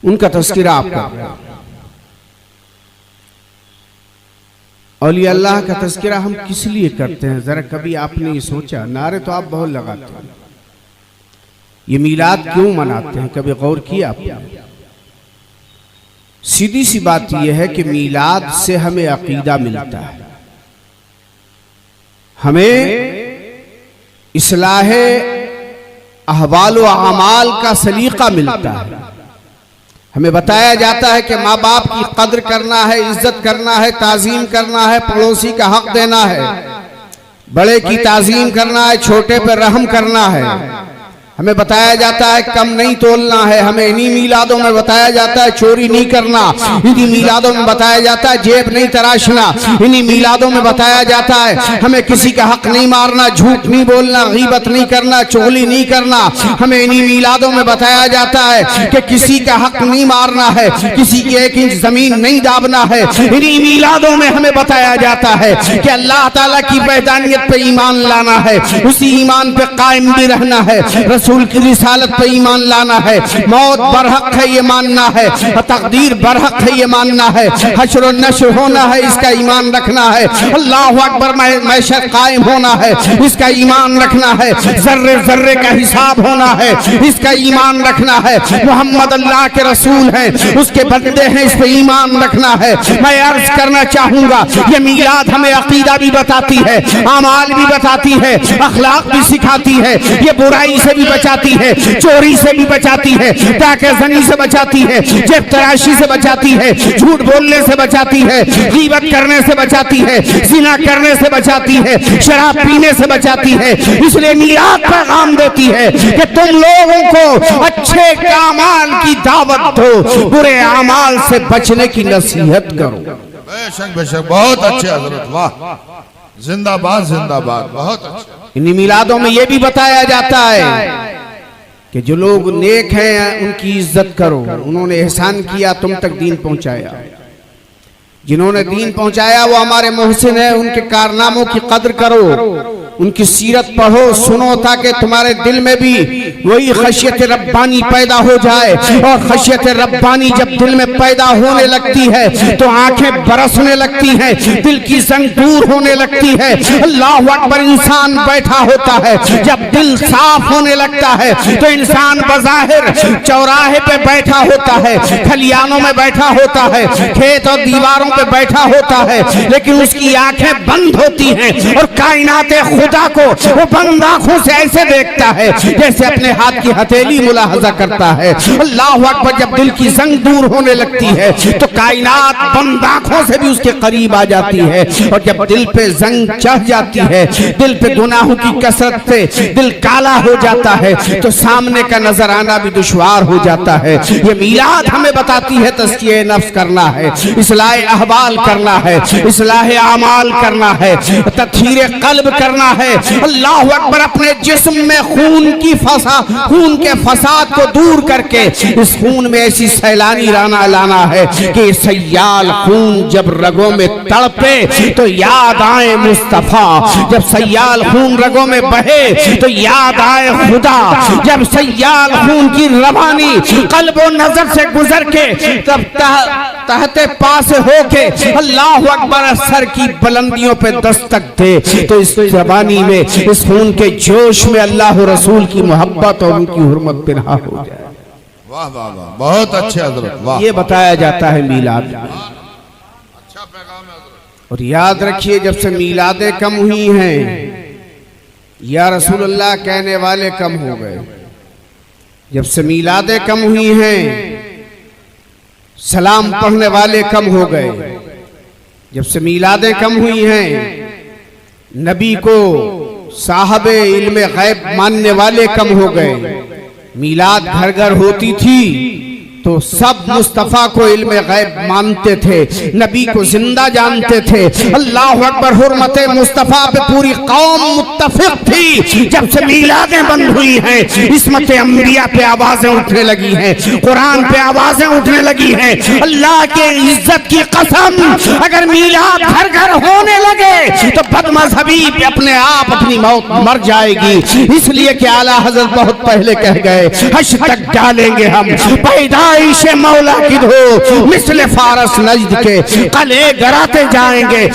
ان کا تذکرہ آپ کر رہے ہیں۔ اولیاء اللہ کا تذکرہ ہم کس لیے کرتے ہیں؟ ذرا کبھی آپ نے یہ سوچا؟ نعرے تو آپ بہت لگاتے ہیں، یہ میلاد کیوں مناتے ہیں؟ کبھی غور کیا آپ نے؟ سیدھی سی بات یہ ہے کہ میلاد سے ہمیں عقیدہ ملتا ہے، ہمیں اصلاح احوال و اعمال کا سلیقہ ملتا ہے، ہمیں بتایا جاتا ہے کہ ماں باپ کی قدر کرنا ہے، عزت کرنا ہے، تعظیم کرنا ہے، پڑوسی کا حق دینا ہے، بڑے کی تعظیم کرنا ہے، چھوٹے پر رحم کرنا ہے، ہمیں بتایا جاتا ہے کم نہیں تولنا ہے، ہمیں انہی میلادوں میں بتایا جاتا ہے چوری نہیں کرنا، انہی میلادوں میں بتایا جاتا ہے جیب نہیں تراشنا، انہی میلادوں میں بتایا جاتا ہے ہمیں کسی کا حق نہیں مارنا، جھوٹ نہیں بولنا، غیبت نہیں کرنا، چغلی نہیں کرنا، ہمیں انہی میلادوں میں بتایا جاتا ہے کہ کسی کا حق نہیں مارنا ہے، کسی کی ایک انچ زمین نہیں دابنا ہے، انہی میلادوں میں ہمیں بتایا جاتا ہے کہ اللہ تعالیٰ کی وحدانیت پہ ایمان لانا ہے، اسی ایمان پہ قائم بھی رہنا ہے، رسول کی رسالت پہ ایمان لانا ہے، موت برحق ہے یہ ماننا ہے، تقدیر برحق ہے یہ ماننا ہے، حشر و نشر ہونا ہے اس کا ایمان رکھنا ہے، اللہ اکبر محشر قائم ہونا ہے اس کا ایمان رکھنا ہے، ذرے ذرے کا حساب ہونا ہے اس کا ایمان رکھنا ہے، محمد اللہ کے رسول ہیں اس کے بندے ہیں اس پہ ایمان رکھنا ہے۔ میں عرض کرنا چاہوں گا یہ میلاد ہمیں عقیدہ بھی بتاتی ہے، اعمال بھی بتاتی ہے، اخلاق بھی سکھاتی ہے، یہ برائی سے بھی بچاتی ہے، چوری سے بھی بچاتی ہے، ڈاکہ زنی سے بچاتی ہے، جیب تراشی سے بچاتی ہے، جھوٹ بولنے سے بچاتی ہے، غیبت کرنے سے بچاتی ہے، زنا کرنے سے بچاتی ہے، شراب پینے سے بچاتی ہے۔ اس لیے میلاد پیغام دیتی ہے کہ تم لوگوں کو اچھے اعمال کی دعوت دو، برے اعمال سے بچنے کی نصیحت کرو۔ بے شک بہت اچھے حضرت، واہ، زندہ باد زندہ باد، بہت اچھے۔ انہی میلادوں میں یہ بھی بتایا جاتا ہے کہ جو لوگ نیک ہیں ان کی عزت کرو، انہوں نے احسان کیا تم تک دین پہنچایا، جنہوں نے دین پہنچایا وہ ہمارے محسن ہیں، ان کے کارناموں کی قدر کرو، ان کی سیرت پڑھو سنو تاکہ تمہارے دل میں بھی وہی خشیت ربانی پیدا ہو جائے، اور خشیت ربانی جب دل میں پیدا ہونے لگتی ہے تو آنکھیں برسنے لگتی ہیں، دل کی زنگ دور ہونے لگتی ہے، اللہ اکبر۔ انسان بیٹھا ہوتا ہے جب دل صاف ہونے لگتا ہے تو انسان بظاہر چوراہے پہ بیٹھا ہوتا ہے، کھلیانوں میں بیٹھا ہوتا ہے، کھیت اور دیواروں پہ بیٹھا ہوتا ہے، لیکن اس کی آنکھیں بند ہوتی ہیں اور کائنات خدا کو وہ بند آنکھوں سے ایسے دیکھتا ہے جیسے اپنے ہاتھ کی ہتھیلی ملاحظہ کرتا ہے۔ اللہ اکبر۔ جب دل کی زنگ دور ہونے لگتی ہے تو کائنات بند آنکھوں سے بھی اس کے قریب آ جاتی ہے، اور جب دل پہ زنگ چڑھ جاتی ہے، دل پہ گناہوں کی کثرت سے دل کالا ہو جاتا ہے تو سامنے کا نظر آنا بھی دشوار ہو جاتا ہے۔ یہ میلاد ہمیں بتاتی ہے تزکیہ نفس کرنا ہے، اصلاح احوال کرنا ہے، اصلاح اعمال کرنا ہے، تطہیر قلب کرنا ہے۔ اللہ اکبر۔ اپنے جسم میں خون کے فساد کو دور کر کے اس خون میں ایسی سیلانی لانا ہے کہ سیال خون جب رگوں میں تڑپے تو یاد آئے مصطفیٰ، جب سیال خون رگوں میں بہے تو یاد آئے خدا، جب سیال خون کی روانی قلب و نظر سے گزر کے تب تحت پاس ہو کے اللہ اکبر سر کی بلندیوں پہ دستک دے تو اس زبانی میں اس خون کے جوش میں اللہ رسول کی محبت اور ان کی حرمت پنہا ہو جائے۔ واہ واہ واہ، بہت اچھے حضرت، واہ۔ یہ بتایا جاتا ہے میلاد میں۔ اچھا پیغام ہے حضرت۔ اور یاد رکھیے جب سے میلادیں کم ہوئی ہیں یا رسول اللہ کہنے والے کم ہو گئے، جب سے میلادیں کم ہوئی ہیں سلام پڑھنے والے کم ہو گئے، جب سے میلادیں کم ہوئی ہیں نبی کو صاحب علم غیب ماننے والے کم ہو گئے۔ میلاد گھر گھر ہوتی تھی تو سب مصطفیٰ کو علم غیب مانتے تھے، نبی کو زندہ جانتے تھے۔ اللہ اکبر۔ حرمت مصطفیٰ پہ پوری قوم متفق تھی۔ جب سے میلادیں بند ہوئی ہیں عصمت انبیاء پہ آوازیں اٹھنے لگی ہیں، قرآن پہ آوازیں اٹھنے لگی ہیں۔ اللہ کے عزت کی قسم اگر میلاد گھر گھر ہونے لگے تو بد مذہبی پہ اپنے آپ اپنی موت مر جائے گی، اس لیے کہ اعلیٰ حضرت بہت پہلے کہہ گئے ہشتگ ڈالیں گے ہم، پیدا خواہش مولا کی دھو مثل فارس نجد کے قلعے گراتے جائیں گے.